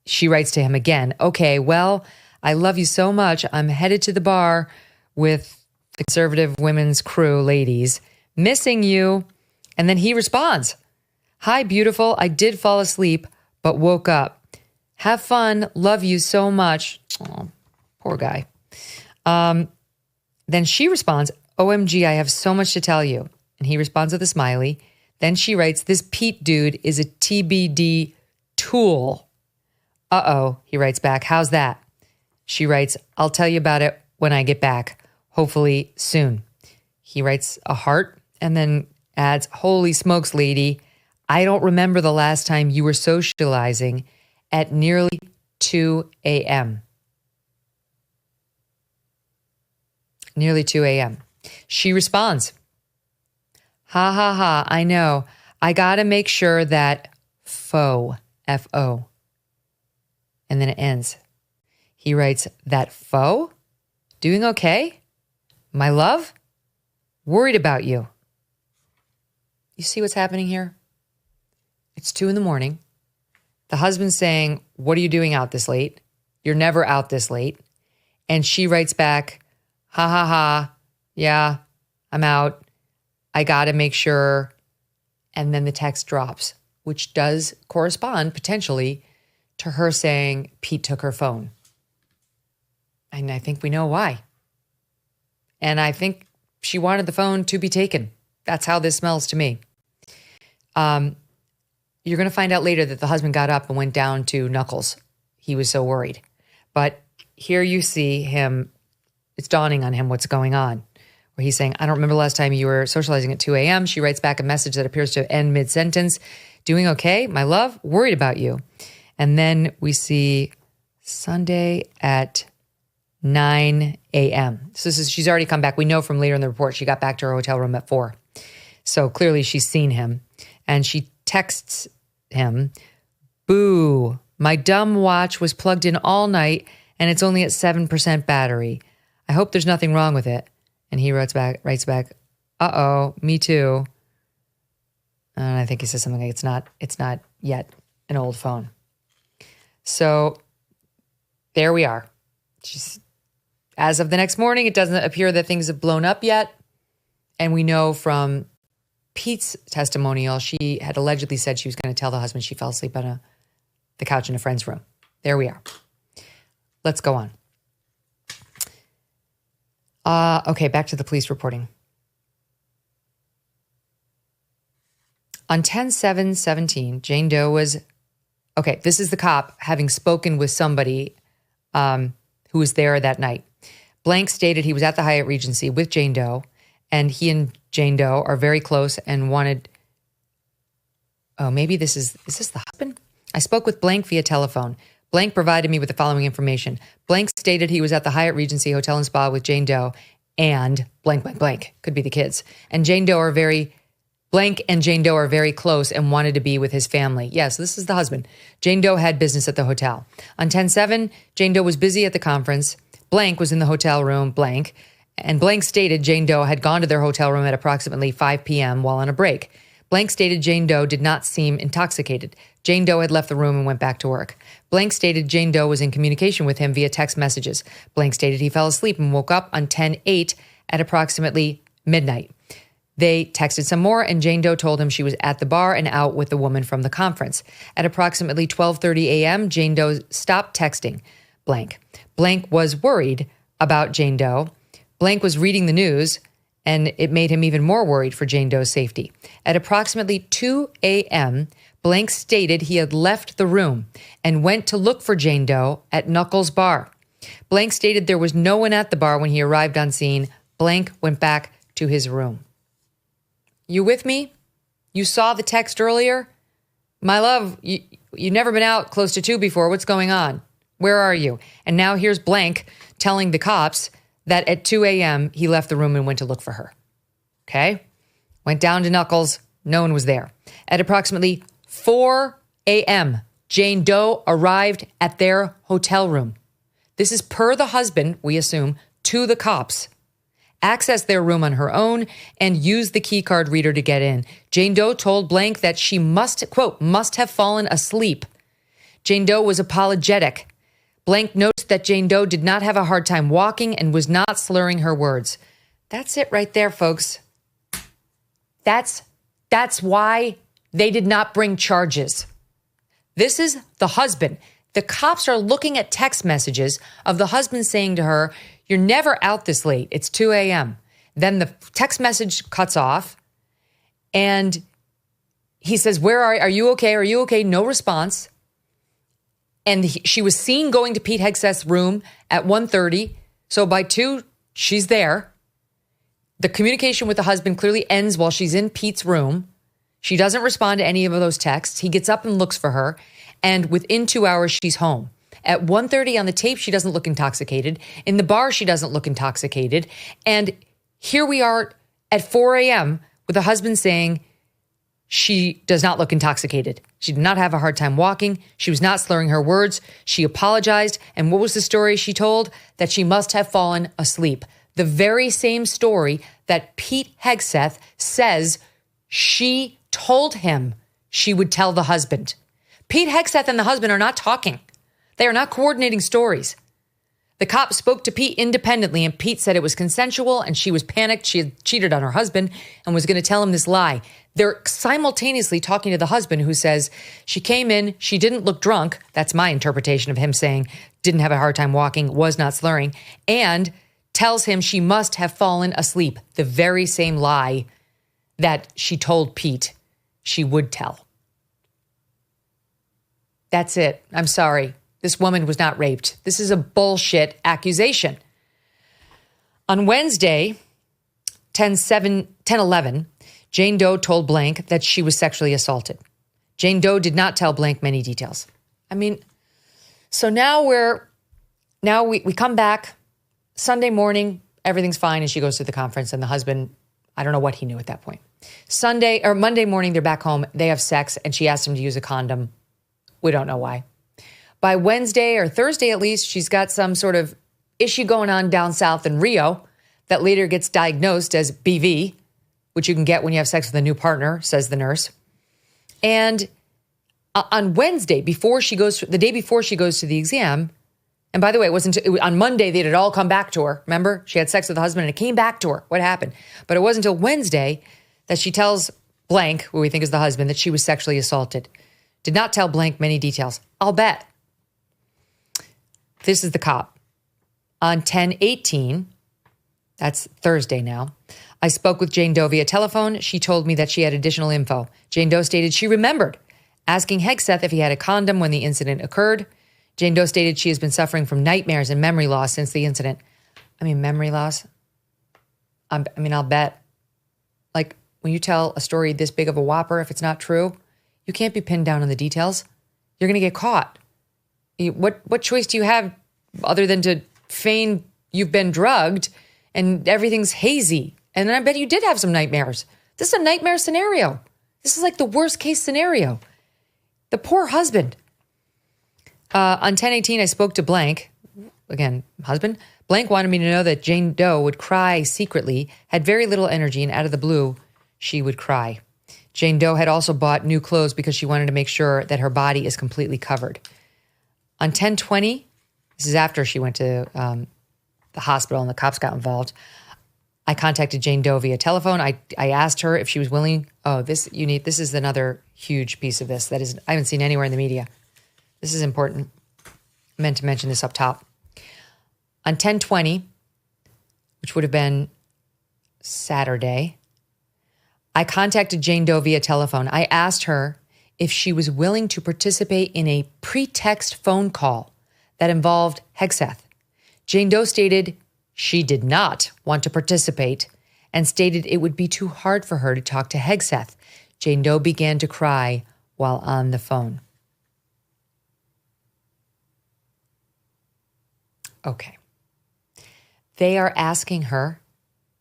[SPEAKER 1] she writes to him again. Okay, well, I love you so much. I'm headed to the bar with the conservative women's crew ladies. Missing you. And then he responds, hi, beautiful. I did fall asleep, but woke up. Have fun. Love you so much. Oh, poor guy. Then she responds, OMG, I have so much to tell you. And he responds with a smiley. Then she writes, this Pete dude is a TBD tool. Uh-oh, he writes back. How's that? She writes, I'll tell you about it when I get back, hopefully soon. He writes a heart and then adds, holy smokes, lady. I don't remember the last time you were socializing at nearly 2 a.m. Nearly 2 a.m. She responds, ha, ha, ha, I know. I got to make sure that foe, F-O. And then it ends. He writes, that foe? Doing okay? My love? Worried about you. You see what's happening here? It's 2 a.m. The husband's saying, what are you doing out this late? You're never out this late. And she writes back, ha, ha, ha. Yeah, I'm out. I got to make sure. And then the text drops, which does correspond potentially to her saying Pete took her phone. And I think we know why. And I think she wanted the phone to be taken. That's how this smells to me. You're going to find out later that the husband got up and went down to Knuckles. He was so worried. But here you see him, it's dawning on him what's going on. Where he's saying, I don't remember the last time you were socializing at 2 a.m. She writes back a message that appears to end mid-sentence. Doing okay, my love? Worried about you. And then we see Sunday at 9 a.m. So she's already come back. We know from later in the report she got back to her hotel room at 4. So clearly she's seen him. And she texts him, boo, my dumb watch was plugged in all night and it's only at 7% battery. I hope there's nothing wrong with it. And he writes back, uh-oh, me too. And I think he says something like, it's not yet an old phone. So there we are. As of the next morning, it doesn't appear that things have blown up yet. And we know from Pete's testimonial, she had allegedly said she was going to tell the husband she fell asleep on the couch in a friend's room. There we are. Let's go on. Okay, back to the police reporting. On 10/7/17, Jane Doe was, okay, this is the cop having spoken with somebody who was there that night. Blank stated he was at the Hyatt Regency with Jane Doe, and he and Jane Doe are very close and wanted, maybe is this the husband? I spoke with Blank via telephone. Blank provided me with the following information. Blank stated he was at the Hyatt Regency Hotel and Spa with Jane Doe and blank, blank, blank. Could be the kids. And Blank and Jane Doe are very close and wanted to be with his family. Yes, this is the husband. Jane Doe had business at the hotel. On 10/7, Jane Doe was busy at the conference. Blank was in the hotel room, blank. And blank stated Jane Doe had gone to their hotel room at approximately 5 p.m. while on a break. Blank stated Jane Doe did not seem intoxicated. Jane Doe had left the room and went back to work. Blank stated Jane Doe was in communication with him via text messages. Blank stated he fell asleep and woke up on 10/8 at approximately midnight. They texted some more, and Jane Doe told him she was at the bar and out with the woman from the conference. At approximately 12:30 a.m., Jane Doe stopped texting Blank. Blank was worried about Jane Doe. Blank was reading the news, and it made him even more worried for Jane Doe's safety. At approximately 2 a.m., Blank stated he had left the room and went to look for Jane Doe at Knuckles Bar. Blank stated there was no one at the bar when he arrived on scene. Blank went back to his room. You with me? You saw the text earlier? My love, you've never been out close to 2 before. What's going on? Where are you? And now here's Blank telling the cops that at 2 a.m. he left the room and went to look for her. Okay? Went down to Knuckles. No one was there. At approximately 4 a.m., Jane Doe arrived at their hotel room. This is per the husband, we assume, to the cops. Accessed their room on her own and used the key card reader to get in. Jane Doe told Blank that she must have fallen asleep. Jane Doe was apologetic. Blank notes that Jane Doe did not have a hard time walking and was not slurring her words. That's it right there, folks. That's why they did not bring charges. This is the husband. The cops are looking at text messages of the husband saying to her, "You're never out this late. It's 2 a.m. Then the text message cuts off and he says, are you okay? Are you okay? No response. And she was seen going to Pete Hegseth's room at 1:30. So by 2, she's there. The communication with the husband clearly ends while she's in Pete's room. She doesn't respond to any of those texts. He gets up and looks for her. And within 2 hours, she's home. At 1:30 on the tape, she doesn't look intoxicated. In the bar, she doesn't look intoxicated. And here we are at 4 a.m. with the husband saying she does not look intoxicated. She did not have a hard time walking. She was not slurring her words. She apologized. And what was the story she told? That she must have fallen asleep. The very same story that Pete Hegseth says she told him she would tell the husband. Pete Hegseth and the husband are not talking. They are not coordinating stories. The cop spoke to Pete independently, and Pete said it was consensual and she was panicked. She had cheated on her husband and was going to tell him this lie. They're simultaneously talking to the husband, who says she came in, she didn't look drunk. That's my interpretation of him saying didn't have a hard time walking, was not slurring, and tells him she must have fallen asleep. The very same lie that she told Pete she would tell. That's it. I'm sorry. This woman was not raped. This is a bullshit accusation. On Wednesday, 10/11, Jane Doe told Blank that she was sexually assaulted. Jane Doe did not tell Blank many details. I mean, so now we come back Sunday morning, everything's fine, and she goes to the conference, and the husband, I don't know what he knew at that point. Monday morning, they're back home, they have sex, and she asked him to use a condom. We don't know why. By Wednesday or Thursday, at least, she's got some sort of issue going on down south in Rio that later gets diagnosed as BV, which you can get when you have sex with a new partner, says the nurse. And on Wednesday, the day before she goes to the exam, and by the way, it was on Monday that it all come back to her. Remember? She had sex with the husband and it came back to her. What happened? But it wasn't until Wednesday that she tells Blank, who we think is the husband, that she was sexually assaulted. Did not tell Blank many details. I'll bet. This is the cop. On 10/18, that's Thursday now, I spoke with Jane Doe via telephone. She told me that she had additional info. Jane Doe stated she remembered asking Hegseth if he had a condom when the incident occurred. Jane Doe stated she has been suffering from nightmares and memory loss since the incident. I mean, memory loss? I'll bet. Like, when you tell a story this big of a whopper, if it's not true, you can't be pinned down on the details. You're going to get caught. What choice do you have other than to feign you've been drugged and everything's hazy. And I bet you did have some nightmares. This is a nightmare scenario. This is like the worst case scenario. The poor husband. On 10/18, I spoke to Blank, again, husband. Blank wanted me to know that Jane Doe would cry secretly, had very little energy, and out of the blue, she would cry. Jane Doe had also bought new clothes because she wanted to make sure that her body is completely covered. On 10/20, this is after she went to the hospital and the cops got involved, I contacted Jane Doe via telephone. I asked her if she was willing. Oh, this is another huge piece of this that is I haven't seen anywhere in the media. This is important. I meant to mention this up top. On 10/20, which would have been Saturday, I contacted Jane Doe via telephone. I asked her if she was willing to participate in a pretext phone call that involved Hegseth. Jane Doe stated she did not want to participate and stated it would be too hard for her to talk to Hegseth. Jane Doe began to cry while on the phone. Okay. They are asking her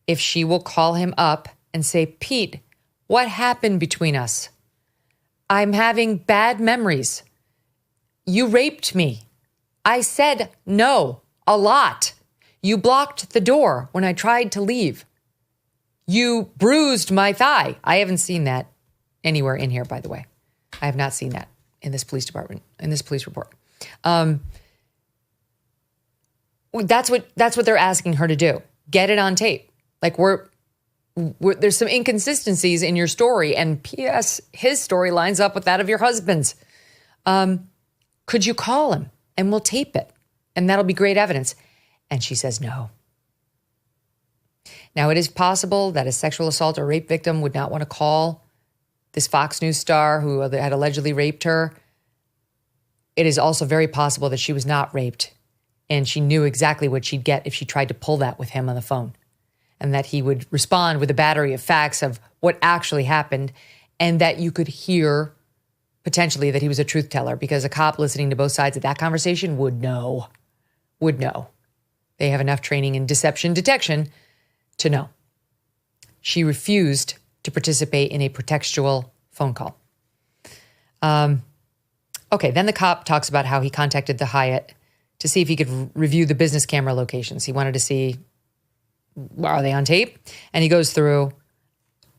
[SPEAKER 1] if she will call him up and say, Pete, what happened between us? I'm having bad memories. You raped me. I said no a lot. You blocked the door when I tried to leave. You bruised my thigh. I haven't seen that anywhere in here, by the way. I have not seen that in this police department, in this police report. That's what they're asking her to do. Get it on tape. Like there's some inconsistencies in your story, and P.S. his story lines up with that of your husband's. Could you call him and we'll tape it, and that'll be great evidence? And she says no. Now, it is possible that a sexual assault or rape victim would not want to call this Fox News star who had allegedly raped her. It is also very possible that she was not raped, and she knew exactly what she'd get if she tried to pull that with him on the phone, and that he would respond with a battery of facts of what actually happened, and that you could hear potentially that he was a truth teller, because a cop listening to both sides of that conversation would know. They have enough training in deception detection to know. She refused to participate in a pretextual phone call. Okay, then the cop talks about how he contacted the Hyatt to see if he could review the business camera locations. He wanted to see, are they on tape? And he goes through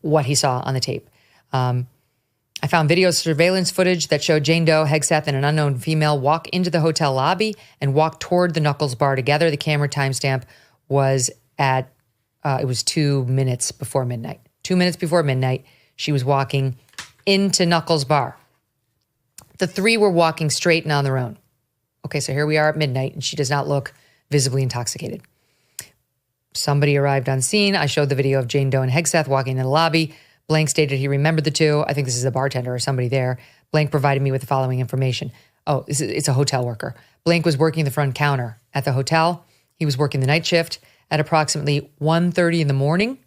[SPEAKER 1] what he saw on the tape. I found video surveillance footage that showed Jane Doe, Hegseth, and an unknown female walk into the hotel lobby and walk toward the Knuckles bar together. The camera timestamp was at, it was 2 minutes before midnight. 2 minutes before midnight, she was walking into Knuckles bar. The three were walking straight and on their own. Okay, so here we are at midnight, and she does not look visibly intoxicated. Somebody arrived on scene. I showed the video of Jane Doe and Hegseth walking in the lobby. Blank stated he remembered the two. I think this is a bartender or somebody there. Blank provided me with the following information. Oh, it's a hotel worker. Blank was working the front counter at the hotel. He was working the night shift. At approximately 1:30 in the morning,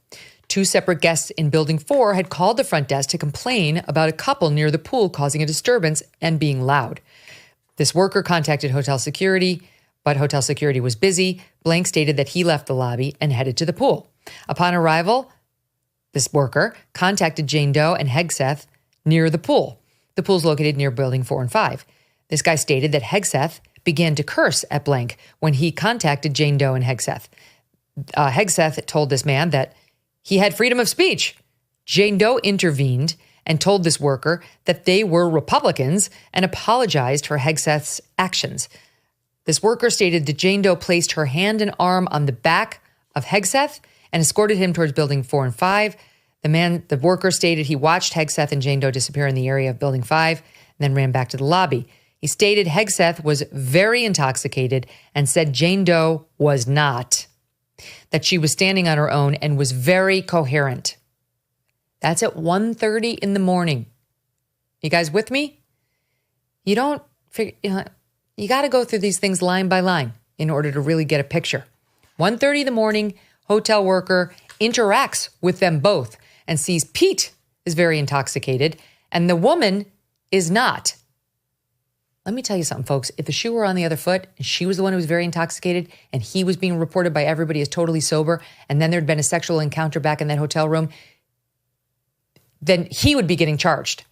[SPEAKER 1] two separate guests in Building 4 had called the front desk to complain about a couple near the pool causing a disturbance and being loud. This worker contacted hotel security, but hotel security was busy. Blank stated that he left the lobby and headed to the pool. Upon arrival, this worker contacted Jane Doe and Hegseth near the pool. The pool's located near Building 4 and 5. This guy stated that Hegseth began to curse at Blank when he contacted Jane Doe and Hegseth. Hegseth told this man that he had freedom of speech. Jane Doe intervened and told this worker that they were Republicans and apologized for Hegseth's actions. This worker stated that Jane Doe placed her hand and arm on the back of Hegseth and escorted him towards Building 4 and 5. The worker stated he watched Hegseth and Jane Doe disappear in the area of Building 5 and then ran back to the lobby. He stated Hegseth was very intoxicated and said Jane Doe was not, that she was standing on her own and was very coherent. That's at 1:30 in the morning. You guys with me? You don't figure, you got to go through these things line by line in order to really get a picture. 1:30 in the morning, hotel worker interacts with them both and sees Pete is very intoxicated and the woman is not. Let me tell you something, folks. If the shoe were on the other foot and she was the one who was very intoxicated and he was being reported by everybody as totally sober, and then there'd been a sexual encounter back in that hotel room, then he would be getting charged.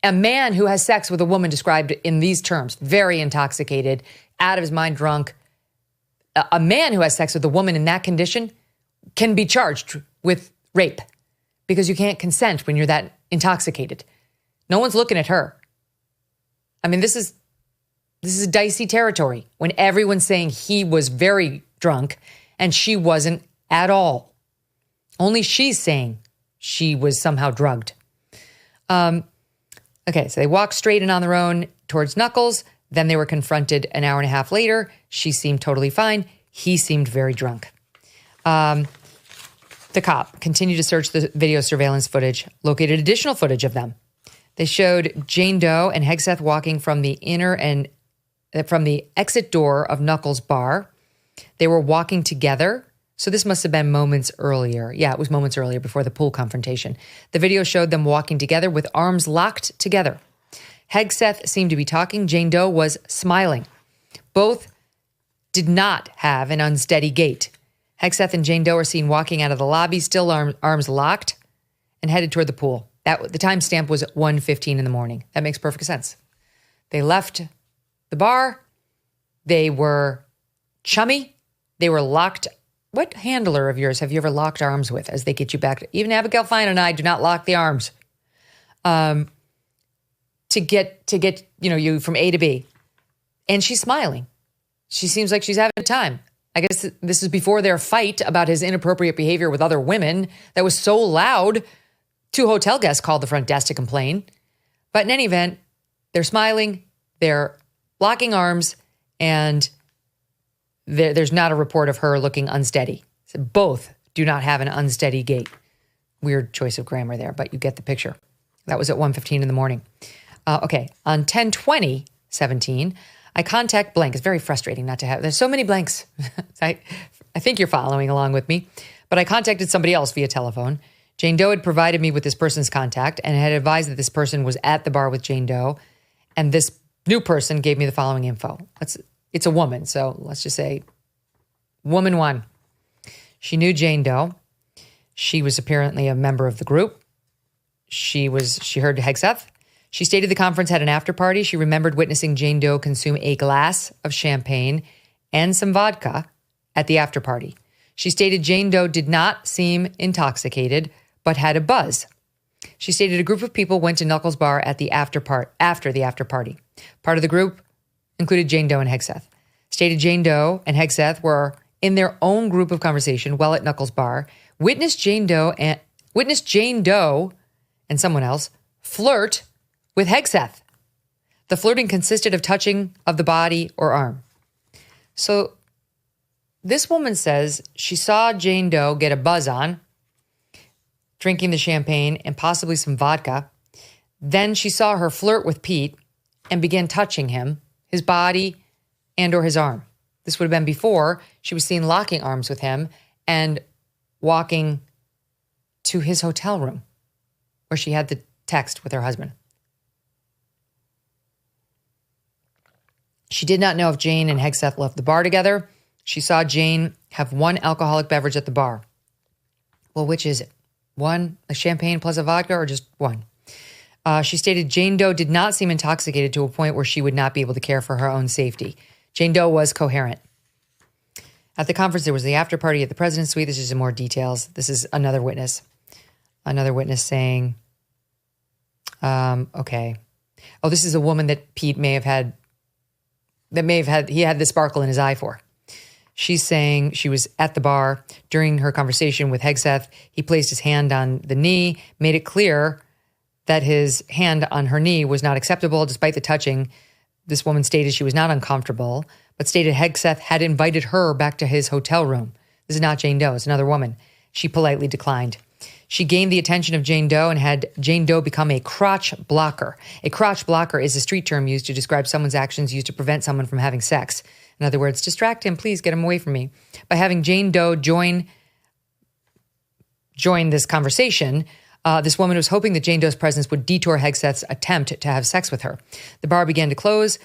[SPEAKER 1] A man who has sex with a woman described in these terms, very intoxicated, out of his mind, drunk, a man who has sex with a woman in that condition can be charged with rape because you can't consent when you're that intoxicated. No one's looking at her. I mean, this is dicey territory when everyone's saying he was very drunk and she wasn't at all. Only she's saying she was somehow drugged. Okay, so they walked straight and on their own towards Knuckles. Then they were confronted an hour and a half later. She seemed totally fine. He seemed very drunk. The cop continued to search the video surveillance footage, located additional footage of them. They showed Jane Doe and Hegseth walking from the from the exit door of Knuckles' bar. They were walking together. So this must have been moments earlier. Yeah, it was moments earlier before the pool confrontation. The video showed them walking together with arms locked together. Hegseth seemed to be talking. Jane Doe was smiling. Both did not have an unsteady gait. Hegseth and Jane Doe are seen walking out of the lobby, still arms locked, and headed toward the pool. The timestamp was 1:15 in the morning. That makes perfect sense. They left the bar. They were chummy. They were locked. What handler of yours have you ever locked arms with as they get you back? Even Abigail Fine and I do not lock the arms to get you from A to B. And she's smiling. She seems like she's having a time. I guess this is before their fight about his inappropriate behavior with other women that was so loud. 2 hotel guests called the front desk to complain. But in any event, they're smiling, they're locking arms, and there's not a report of her looking unsteady. So both do not have an unsteady gait. Weird choice of grammar there, but you get the picture. That was at 1:15 in the morning. Okay, on 10/20/17, I contact blank. It's very frustrating not to have. There's so many blanks. I think you're following along with me. But I contacted somebody else via telephone. Jane Doe had provided me with this person's contact and had advised that this person was at the bar with Jane Doe. And this new person gave me the following info. It's a woman, so let's just say woman 1. She knew Jane Doe. She was apparently a member of the group. She heard Hegseth. She stated the conference had an after party. She remembered witnessing Jane Doe consume a glass of champagne and some vodka at the after party. She stated Jane Doe did not seem intoxicated, but had a buzz. She stated a group of people went to Knuckles' bar at the after the after party. Part of the group included Jane Doe and Hegseth. Stated Jane Doe and Hegseth were in their own group of conversation while at Knuckles' bar. Witnessed Jane Doe and someone else flirt with Hegseth. The flirting consisted of touching of the body or arm. So this woman says she saw Jane Doe get a buzz on, drinking the champagne and possibly some vodka. Then she saw her flirt with Pete and began touching him, his body and or his arm. This would have been before she was seen locking arms with him and walking to his hotel room where she had the text with her husband. She did not know if Jane and Hegseth left the bar together. She saw Jane have one alcoholic beverage at the bar. Well, which is it? One, a champagne plus a vodka, or just one? She stated Jane Doe did not seem intoxicated to a point where she would not be able to care for her own safety. Jane Doe was coherent. At the conference, there was the after party at the president's suite. This is in more details. This is another witness. Another witness saying, okay. Oh, this is a woman that Pete he had the sparkle in his eye for. She's saying she was at the bar during her conversation with Hegseth. He placed his hand on the knee, made it clear that his hand on her knee was not acceptable despite the touching. This woman stated she was not uncomfortable, but stated Hegseth had invited her back to his hotel room. This is not Jane Doe, it's another woman. She politely declined. She gained the attention of Jane Doe and had Jane Doe become a crotch blocker. A crotch blocker is a street term used to describe someone's actions used to prevent someone from having sex. In other words, distract him, please get him away from me. By having Jane Doe join this conversation, this woman was hoping that Jane Doe's presence would detour Hegseth's attempt to have sex with her. The bar began to close.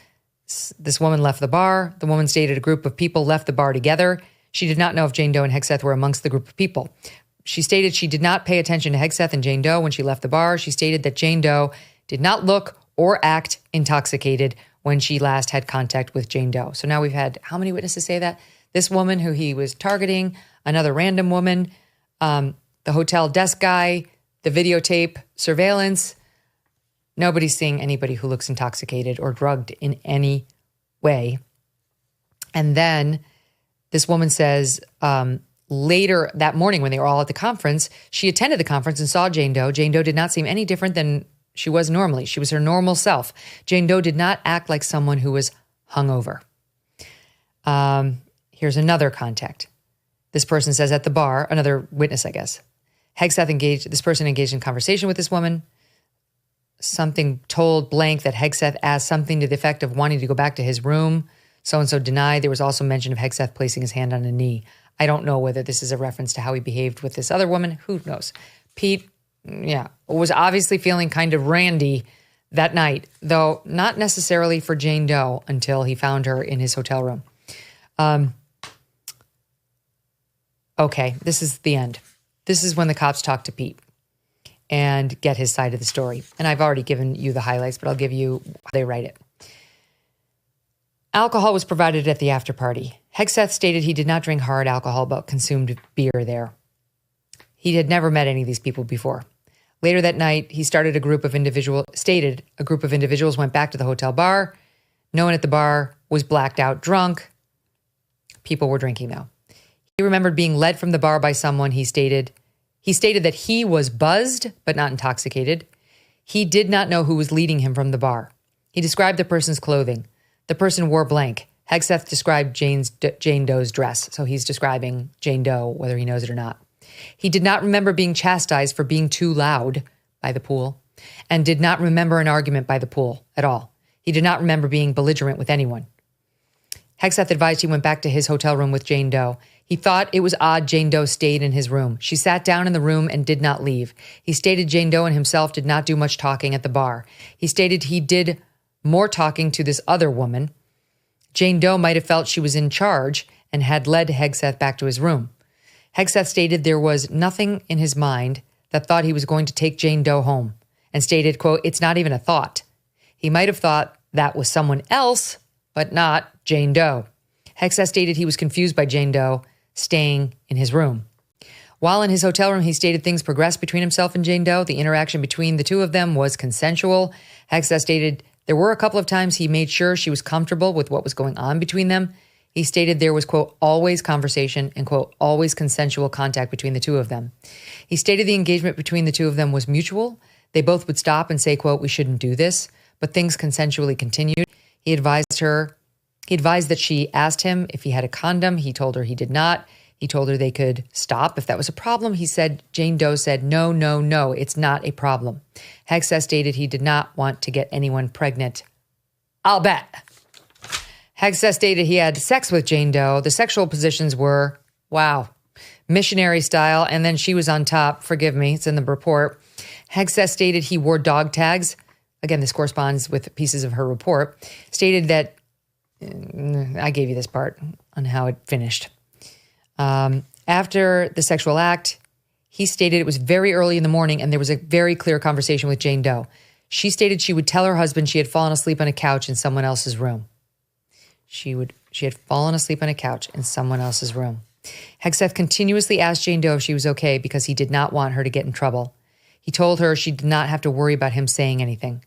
[SPEAKER 1] This woman left the bar. The woman stated a group of people left the bar together. She did not know if Jane Doe and Hegseth were amongst the group of people. She stated she did not pay attention to Hegseth and Jane Doe when she left the bar. She stated that Jane Doe did not look or act intoxicated when she last had contact with Jane Doe. So now we've had how many witnesses say that? This woman who he was targeting, another random woman, the hotel desk guy, the videotape, surveillance. Nobody's seeing anybody who looks intoxicated or drugged in any way. And then this woman says later that morning when they were all at the conference, she attended the conference and saw Jane Doe. Jane Doe did not seem any different than she was normally. She was her normal self. Jane Doe did not act like someone who was hungover. Here's another contact. This person says at the bar, another witness, I guess. This person engaged in conversation with this woman. Something told blank that Hegseth asked something to the effect of wanting to go back to his room. So-and-so denied. There was also mention of Hegseth placing his hand on a knee. I don't know whether this is a reference to how he behaved with this other woman. Who knows? Pete, was obviously feeling kind of randy that night, though not necessarily for Jane Doe until he found her in his hotel room. Okay, this is the end. This is when the cops talk to Pete and get his side of the story. And I've already given you the highlights, but I'll give you how they write it. Alcohol was provided at the after party. Hegseth stated he did not drink hard alcohol, but consumed beer there. He had never met any of these people before. Later that night, he stated a group of individuals went back to the hotel bar. No one at the bar was blacked out drunk. People were drinking, though. He remembered being led from the bar by someone. He stated that he was buzzed, but not intoxicated. He did not know who was leading him from the bar. He described the person's clothing. The person wore blank. Hegseth described Jane Doe's dress. So he's describing Jane Doe, whether he knows it or not. He did not remember being chastised for being too loud by the pool and did not remember an argument by the pool at all. He did not remember being belligerent with anyone. Hegseth advised he went back to his hotel room with Jane Doe. He thought it was odd Jane Doe stayed in his room. She sat down in the room and did not leave. He stated Jane Doe and himself did not do much talking at the bar. He stated he did more talking to this other woman. Jane Doe might have felt she was in charge and had led Hegseth back to his room. Hegseth stated there was nothing in his mind that thought he was going to take Jane Doe home and stated, quote, "It's not even a thought." He might have thought that was someone else, but not Jane Doe. Hegseth stated he was confused by Jane Doe staying in his room. While in his hotel room, he stated things progressed between himself and Jane Doe. The interaction between the two of them was consensual. Hegseth stated there were a couple of times he made sure she was comfortable with what was going on between them. He stated there was, quote, always conversation and, quote, always consensual contact between the two of them. He stated the engagement between the two of them was mutual. They both would stop and say, quote, "We shouldn't do this," but things consensually continued. He advised that she asked him if he had a condom. He told her he did not. He told her they could stop if that was a problem. Jane Doe said, no, it's not a problem. Hegseth stated he did not want to get anyone pregnant. I'll bet. Hegseth stated he had sex with Jane Doe. The sexual positions were, missionary style, and then she was on top. Forgive me, it's in the report. Hegseth stated he wore dog tags. Again, this corresponds with pieces of her report. Stated that, I gave you this part on how it finished. After the sexual act, he stated it was very early in the morning and there was a very clear conversation with Jane Doe. She stated she would tell her husband she had fallen asleep on a couch in someone else's room. She had fallen asleep on a couch in someone else's room. Hegseth continuously asked Jane Doe if she was okay because he did not want her to get in trouble. He told her she did not have to worry about him saying anything.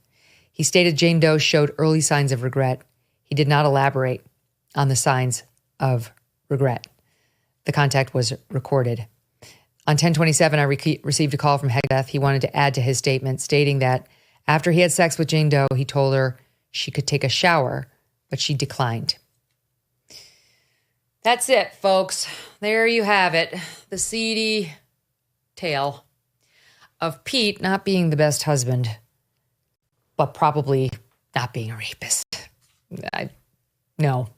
[SPEAKER 1] He stated Jane Doe showed early signs of regret. He did not elaborate on the signs of regret. The contact was recorded. On 10/27, I received a call from Hegseth. He wanted to add to his statement, stating that after he had sex with Jane Doe, he told her she could take a shower, but she declined. That's it, folks. There you have it. The seedy tale of Pete not being the best husband, but probably not being a rapist. No.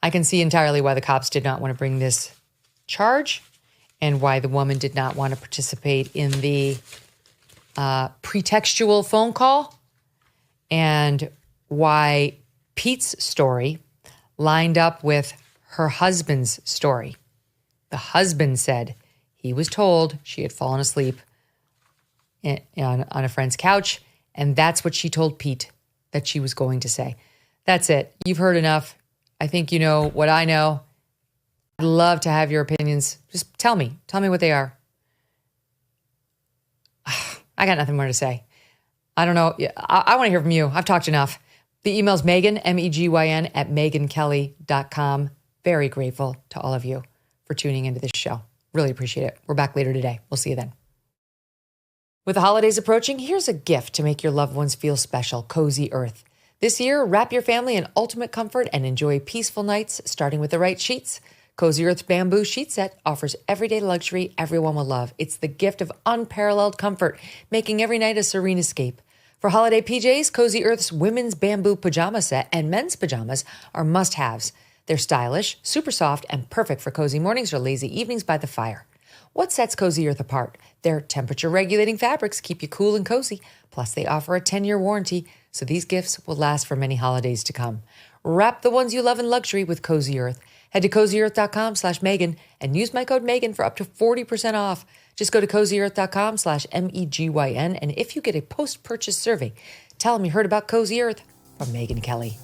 [SPEAKER 1] I can see entirely why the cops did not want to bring this charge and why the woman did not want to participate in the pretextual phone call and why Pete's story lined up with her husband's story. The husband said he was told she had fallen asleep on a friend's couch, and that's what she told Pete that she was going to say. That's it. You've heard enough. I think you know what I know. I'd love to have your opinions. Just tell me. Tell me what they are. I got nothing more to say. I don't know. I want to hear from you. I've talked enough. The email's Megyn, Megyn, at megynkelly.com. Very grateful to all of you for tuning into this show. Really appreciate it. We're back later today. We'll see you then. With the holidays approaching, here's a gift to make your loved ones feel special. Cozy Earth. This year, wrap your family in ultimate comfort and enjoy peaceful nights, starting with the right sheets. Cozy Earth's bamboo sheet set offers everyday luxury everyone will love. It's the gift of unparalleled comfort, making every night a serene escape. For holiday PJs, Cozy Earth's women's bamboo pajama set and men's pajamas are must-haves. They're stylish, super soft, and perfect for cozy mornings or lazy evenings by the fire. What sets Cozy Earth apart? Their temperature-regulating fabrics keep you cool and cozy. Plus, they offer a 10-year warranty, so these gifts will last for many holidays to come. Wrap the ones you love in luxury with Cozy Earth. Head to cozyearth.com/Megyn and use my code Megyn for up to 40% off. Just go to cozyearth.com/MEGYN, and if you get a post-purchase survey, tell them you heard about Cozy Earth from Megyn Kelly.